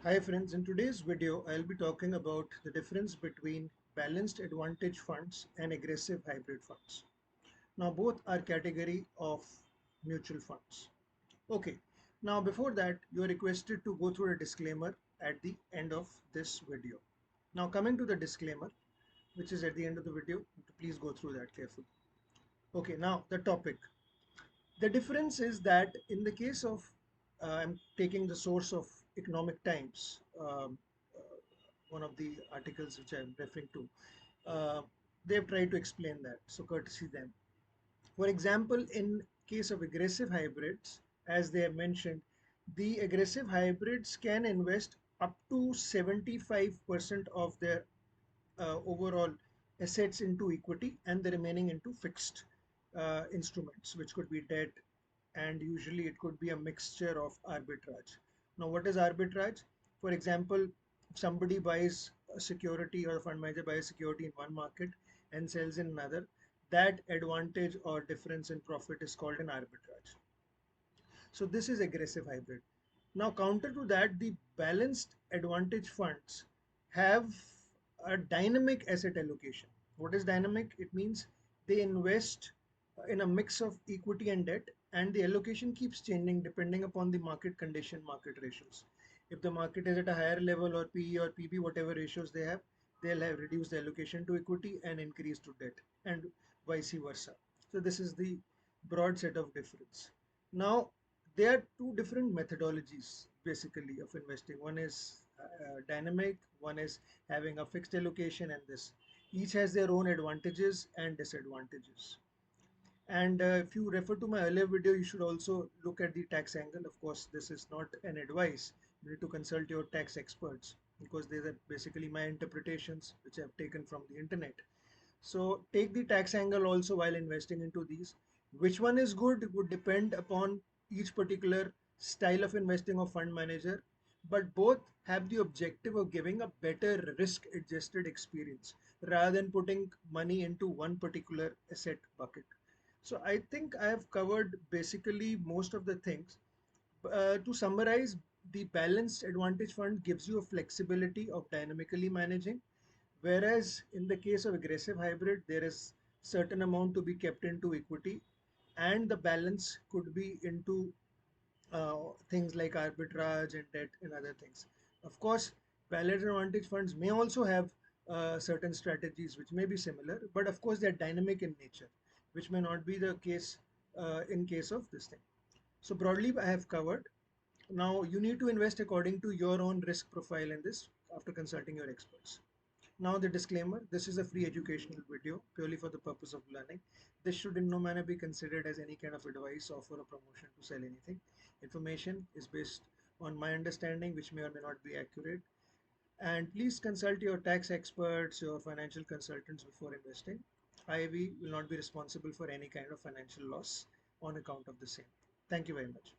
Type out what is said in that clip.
Hi friends, in today's video I'll be talking about the difference between balanced advantage funds and aggressive hybrid funds. Now both are category of mutual funds. Okay, now before that you are requested to go through a disclaimer at the end of this video. Now coming to the disclaimer, which is at the end of the video, please go through that carefully. Okay, now the topic. The difference is that in the case of, I'm taking the source of Economic Times, one of the articles which I'm referring to. Uh, they've tried to explain that, so courtesy them. For example, in case of aggressive hybrids, as they have mentioned, the aggressive hybrids can invest up to 75% of their overall assets into equity and the remaining into fixed instruments, which could be debt, and usually it could be a mixture of arbitrage. Now, what is arbitrage? For example, if somebody buys a security or a fund manager buys security in one market and sells in another, that advantage or difference in profit is called an arbitrage. So this is aggressive hybrid. Now counter to that, the balanced advantage funds have a dynamic asset allocation. What is dynamic? It means they invest in a mix of equity and debt, and the allocation keeps changing depending upon the market condition, market ratios. If the market is at a higher level, or PE or PB, whatever ratios they have, they'll have reduced the allocation to equity and increased to debt, and vice versa. So this is the broad set of difference. Now there are two different methodologies basically of investing. One is dynamic, one is having a fixed allocation, and this each has their own advantages and disadvantages. And if you refer to my earlier video, you should also look at the tax angle. Of course, this is not an advice. You need to consult your tax experts, because these are basically my interpretations which I've taken from the internet. So take the tax angle also while investing into these. Which one is good would depend upon each particular style of investing of fund manager, but both have the objective of giving a better risk adjusted experience rather than putting money into one particular asset bucket. So I think I have covered basically most of the things. To summarize, the balanced advantage fund gives you a flexibility of dynamically managing, whereas in the case of aggressive hybrid, there is certain amount to be kept into equity, and the balance could be into things like arbitrage and debt and other things. Of course, balanced advantage funds may also have certain strategies which may be similar, but of course they're dynamic in nature, which may not be the case in case of this thing. So broadly, I have covered. Now you need to invest according to your own risk profile in this after consulting your experts. Now the disclaimer, this is a free educational video purely for the purpose of learning. This should in no manner be considered as any kind of advice, offer or promotion to sell anything. Information is based on my understanding, which may or may not be accurate. And please consult your tax experts, your financial consultants before investing. IIB will not be responsible for any kind of financial loss on account of the same. Thank you very much.